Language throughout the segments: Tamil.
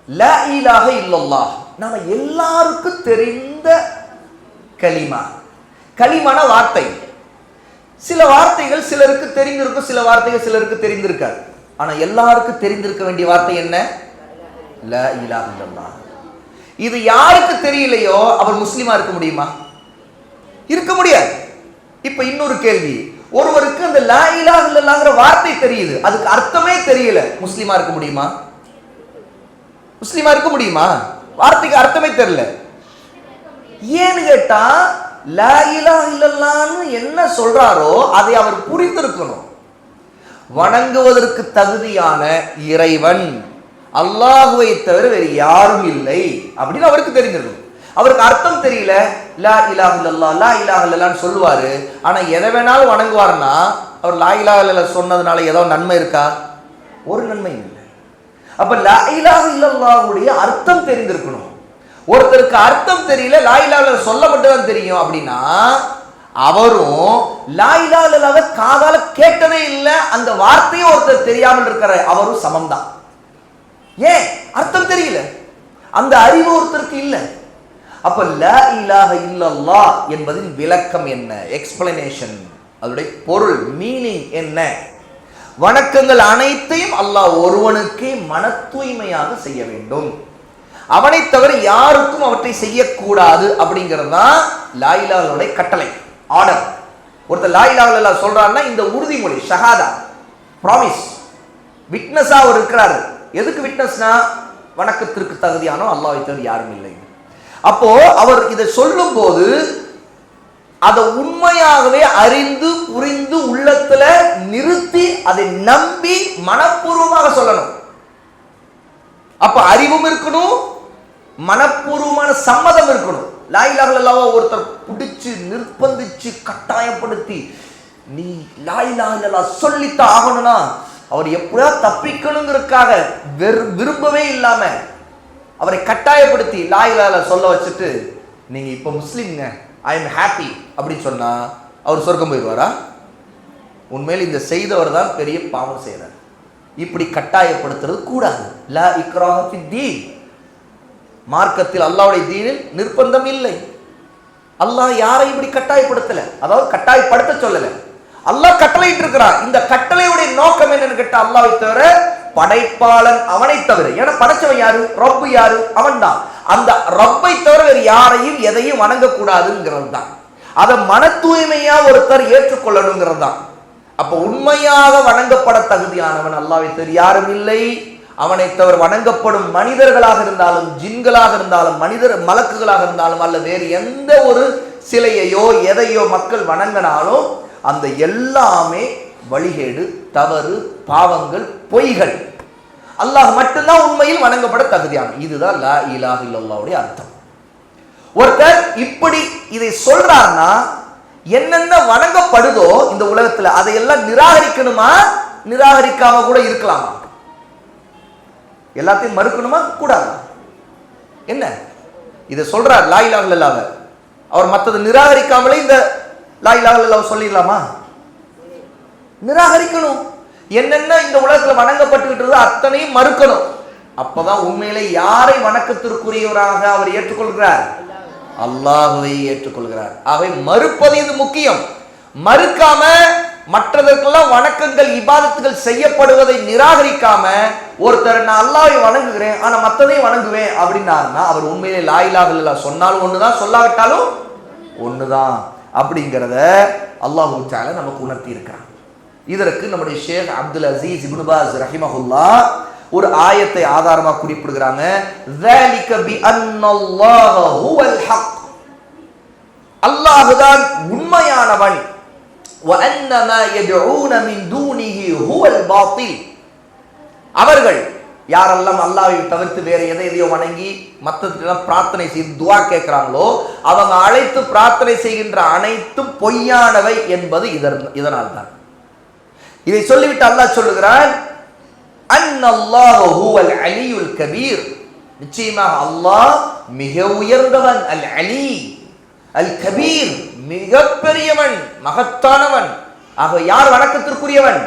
லா இலாஹ இல்லல்லாஹ் நாம எல்லாருக்கும் தெரிந்த கலிமா. கலிமான வார்த்தை. சில வார்த்தைகள் சிலருக்கு தெரிந்திருக்கும், சில வார்த்தைகள் சிலருக்கு தெரிந்திருக்காது. ஆனா எல்லாருக்கும் தெரிந்திருக்க வேண்டிய வார்த்தை என்ன? லா இலாஹ இல்லல்லாஹ். இது யாருக்கு தெரியலையோ அவர் முஸ்லிமா இருக்க முடியுமா? இருக்க முடியாது. இப்ப இன்னொரு கேள்வி, ஒருவருக்கு அந்த லா இலாஹ இல்லல்லாஹ்ங்கற வார்த்தை தெரியுது, அதுக்கு அர்த்தமே தெரியல, முஸ்லிமா இருக்க முடியுமா? முஸ்லிமா இருக்க முடியுமா? வார்த்தைக்கு அர்த்தமே தெரியல. ஏன்னு கேட்டா லா இலாஹ இல்லல்லாஹ்னு என்ன சொல்றாரோ அதை அவர் புரிந்திருக்கணும். வணங்குவதற்கு தகுதியான இறைவன் அல்லாஹுவை தவிர வேறு யாரும் இல்லை அப்படின்னு அவருக்கு தெரிஞ்சிருக்கும். அவருக்கு அர்த்தம் தெரியல, லா இலாஹ இல்லல்லாஹ் லா இலாஹ இல்லல்லாஹ்னு சொல்லுவாரு, ஆனா எதை வேணாலும் வணங்குவார்னா அவர் லா இலாஹ இல்லல்லாஹ் சொன்னதுனால ஏதோ நன்மை இருக்கா? ஒரு நன்மையும் இல்லை. அப்ப லா இலாஹ இல்லல்லாஹ்வுடைய அர்த்தம் தெரிந்திருக்கணும். ஒருத்தருக்கு அர்த்தம் தெரியல, லா இலாஹ இல்லல்லாஹ் சொல்ல மட்டும் தான் தெரியும் அப்படின்னா அவரும் லா இலாஹ இல்லல்லாஹ் காதால கேட்டதே இல்லை, அந்த வார்த்தையும் ஒருத்தர் தெரியாமல் இருக்கிற அவரும் சமம்தான். ஏன்? அர்த்தம் தெரியல, அந்த அறிவு ஒருத்தருக்கு இல்லை. அப்ப லா இலாஹ இல்லல்லாஹ் என்பதின் விளக்கம் என்ன? எக்ஸ்பிளனேஷன், அதோடைய பொருள், மீனிங் என்ன? வணக்கங்கள் அனைத்தையும் அல்லாஹ் ஒருவனுக்கே மன தூய்மையாக செய்ய வேண்டும், அவனை தவிர யாருக்கும் அவற்றை செய்யக்கூடாது அப்படிங்கிறது தான் லா இலாஹ இல்லல்லாஹ்வுடைய கட்டளை, ஆர்டர். ஒருத்தர் லா இலாஹ இல்லல்லாஹ் சொல்றாருன்னா இந்த உறுதிமொழி, ஷஹாதா, ப்ராமிஸ், விட்னஸா அவர் இருக்கிறாரு. எதுக்கு விட்னஸ்னா வணக்கத்திற்கு தகுதியானோ அல்லாஹ்வை தவிர யாரும் இல்லை. அப்போ அவர் இதை சொல்லும் போது அதை உண்மையாகவே அறிந்து புரிந்து உள்ளத்துல நிறுத்தி அதை நம்பி மனப்பூர்வமாக சொல்லணும். அப்ப அறிவும் இருக்கணும், மனப்பூர்வமான சம்மதம் இருக்கணும். லா இலாஹ இல்லல்லாஹ் ஒருத்தர் பிடிச்சு நிர்பந்திச்சு கட்டாயப்படுத்தி நீ லா இலாஹ இல்லல்லாஹ் சொல்லித்தான் ஆகணும்னா அவர் எப்படியா தப்பிக்கணுங்கிறதுக்காக விரும்பவே இல்லாம அவரை கட்டாயப்படுத்தி லா இலாஹ இல்லல்லாஹ் சொல்ல வச்சுட்டு நீங்க இப்ப முஸ்லிம்ங்க, ஐ எம் ஹாப்பி அப்படின்னு சொன்னா அவர் சொர்க்கம் போயிடுவாரா? உண்மையில் இந்த செய்தவர் தான் பெரிய பாவம் செய்யறார். இப்படி கட்டாயப்படுத்துறது கூடாது. லா இக்ராஹ ஃபித்தீன், மார்க்கத்தில் அல்லாஹ்வுடைய தீனில் நிர்பந்தம் இல்லை. அல்லாஹ் யாரை இப்படி கட்டாயப்படுத்தல, அதாவது கட்டாயப்படுத்த சொல்லல, அல்லாஹ் கட்டளையிட்டு இருக்கிறார். இந்த கட்டளையுடைய நோக்கம் என்னன்னு கேட்டா அல்லாஹ்வை தவிர படைப்பாளன் அவனை தவிர, ஏன்னா படைச்சவன் யாரு? ரப்பு யாரு? அவன் தான். அந்த ரப்பை தவிர வேறு யாரையும் எதையும் வணங்கக்கூடாதுங்கிறது தான். அதை மன தூய்மையா ஒருத்தர் ஏற்றுக்கொள்ளணுங்கிறது தான். அப்ப உண்மையாக வணங்கப்பட தகுதியானவன் அல்லாஹ்வை தவிர யாரும் இல்லை. அவனை தவிர வணங்கப்படும் மனிதர்களாக இருந்தாலும், ஜின்களாக இருந்தாலும், மலக்குகளாக இருந்தாலும், அல்ல வேறு எந்த ஒரு சிலையையோ எதையோ மக்கள் வணங்கினாலும் அந்த எல்லாமே வழிகேடு, தவறு, பாவங்கள், பொய்கள். அல்லாஹ் மட்டும்தான் உண்மையில் வணங்கப்பட தகுதியான. இதுதான் லா இலாஹ இல்லல்லாஹ்வுடைய அர்த்தம். ஒருத்தர் இப்படி இதை சொல்றாருன்னா என்னென்ன வணங்கப்படுதோ இந்த உலகத்துல அதையெல்லாம் நிராகரிக்கணுமா? நிராகரிக்காம கூட இருக்கலாமா? எல்லாத்தையும் மறுக்கணுமா? கூடாது. என்ன இதை சொல்றார் லா இலாஹ இல்லல்லாஹ், அவர் மற்றதை நிராகரிக்காமலே இந்த லா இலாஹ இல்லல்லாஹ் சொல்லிடலாமா? நிராகரிக்கணும். என்னென்ன இந்த உலகத்துல வணங்கப்பட்டுக்கிட்டு அத்தனையும் மறுக்கணும். அப்பதான் உண்மையிலே யாரை வணக்கத்திற்குரியவராக அவர் ஏற்றுக்கொள்கிறார்? அல்லாஹ்வை ஏற்றுக்கொள்கிறார். ஆகவே மறுப்பது இது முக்கியம். மறுக்காம மற்றதற்கெல்லாம் வணக்கங்கள் இபாதத்துகள் செய்யப்படுவதை நிராகரிக்காம ஒருத்தர் நான் அல்லாஹ்வை வணங்குகிறேன் ஆனா மற்றதையும் வணங்குவேன் அப்படின்னாருன்னா அவர் உண்மையிலே லா இலாஹ இல்லல்லாஹ் சொன்னாலும் ஒண்ணுதான், சொல்லாவிட்டாலும் ஒண்ணுதான் அப்படிங்கிறத அல்லாஹ் தஆலா நமக்கு உணர்த்தி இருக்கிறான். இதற்கு நம்முடைய ஷேக் அப்துல் அசீஸ் இப்னு பாஸ் ரஹிமஹுல்லாஹ் ஒரு ஆயத்தை ஆதாரமாக குறிப்பிடுகிறாங்க. ذَلِكَ بِأَنَّ اللَّهَ هُوَ الْحَقُّ, அல்லாஹ்தான் உண்மையானவன். وَأَنَّ مَا يَدْعُونَ مِن دُونِهِ هُوَ الْبَاطِلُ, அவர்கள் யாரெல்லாம் அல்லாஹ்வை தவிர்த்து வேற எதையோ வணங்கி மற்றதெல்லாம் பிரார்த்தனை செய்து துஆ கேட்கிறாங்களோ அவங்க அழைத்து பிரார்த்தனை செய்கின்ற அனைத்தும் பொய்யானவை என்பது இதனால் தான். இதை சொல்லிவிட்டு அல்லாஹ் சொல்லுகிறான், அன்னல்லாஹு ஹுவல் அலியுல் கபீர், நிச்சயமாக அல்லாஹ் மிக உயர்ந்தவன், அல் அலி அல் கபீர் மிக பெரியவன், மகத்தானவன். ஆக யார் வணக்கத்திற்குரியவன்?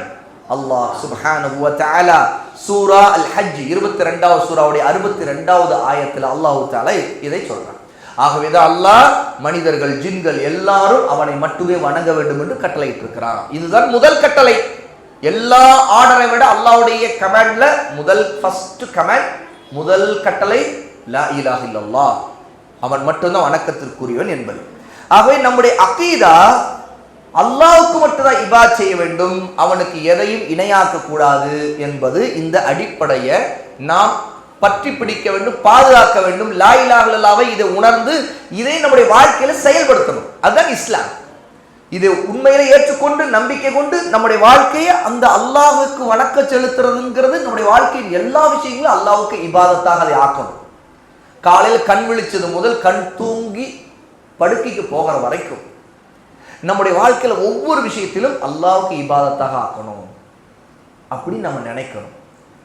அல்லாஹ் சுப்ஹானஹு வ தஆலா சூரா அல் ஹஜ் 22வது சூராவுடைய 62வது ஆயத்தில் அல்லாஹ் தஆலா இதை சொல்றான். ஆகவேதான் அல்லாஹ் மனிதர்கள் ஜின்கள் எல்லாரும் அவனை மட்டுமே வணங்க வேண்டும் என்று கட்டளையிட்டிருக்கிறான். இதுதான் முதல் கட்டளை. எல்லா ஆர்டரை விட அல்லாஹ்வுடைய கமாண்ட்ல ஃபர்ஸ்ட் கமாண்ட், முதல் கட்டளை லா இலாஹ இல்லல்லாஹ், அவன் மட்டும்தான் வணக்கத்திற்குரியவன் என்பது. ஆகவே நம்முடைய அகீதா அல்லாஹ்வுக்கு மட்டும்தான் இபாத் செய்ய வேண்டும், அவனுக்கு எதையும் இணையாக்க கூடாது என்பது இந்த அடிப்படையை நாம் பற்றி பிடிக்க வேண்டும், பாதுகாக்க வேண்டும். லா இலாஹ இல்லல்லாஹ்வை இதை உணர்ந்து இதை நம்முடைய வாழ்க்கையில செயல்படுத்தணும். அதுதான் இஸ்லாம். இதை உண்மையில ஏற்றுக்கொண்டு நம்பிக்கை கொண்டு நம்முடைய வாழ்க்கையை அந்த அல்லாஹ்வுக்கு வணக்க செலுத்துறதுங்கிறது நம்முடைய வாழ்க்கையின் எல்லா விஷயங்களும் அல்லாஹ்வுக்கு இபாதத்தாக அதை ஆக்கணும். காலையில் கண் விழிச்சது முதல் கண் தூங்கி படுக்கைக்கு போகிற வரைக்கும் நம்முடைய வாழ்க்கையில ஒவ்வொரு விஷயத்திலும் அல்லாஹ்வுக்கு இபாதத்தாக ஆக்கணும் அப்படி நம்ம நினைக்கணும்.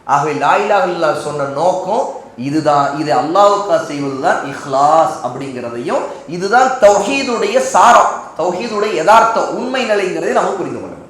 ஆகவே லா இலாஹ இல்லல்லாஹ் சொன்ன நோக்கம் இதுதான். இது அல்லாஹ்வுக்காக செய்வதுதான் இஹ்லாஸ் அப்படிங்கிறதையும், இதுதான் தௌஹீதுடைய சாரம், தௌஹீதுடைய யதார்த்த உண்மை நிலைங்கிறதை நம்ம புரிந்து கொள்ளணும்.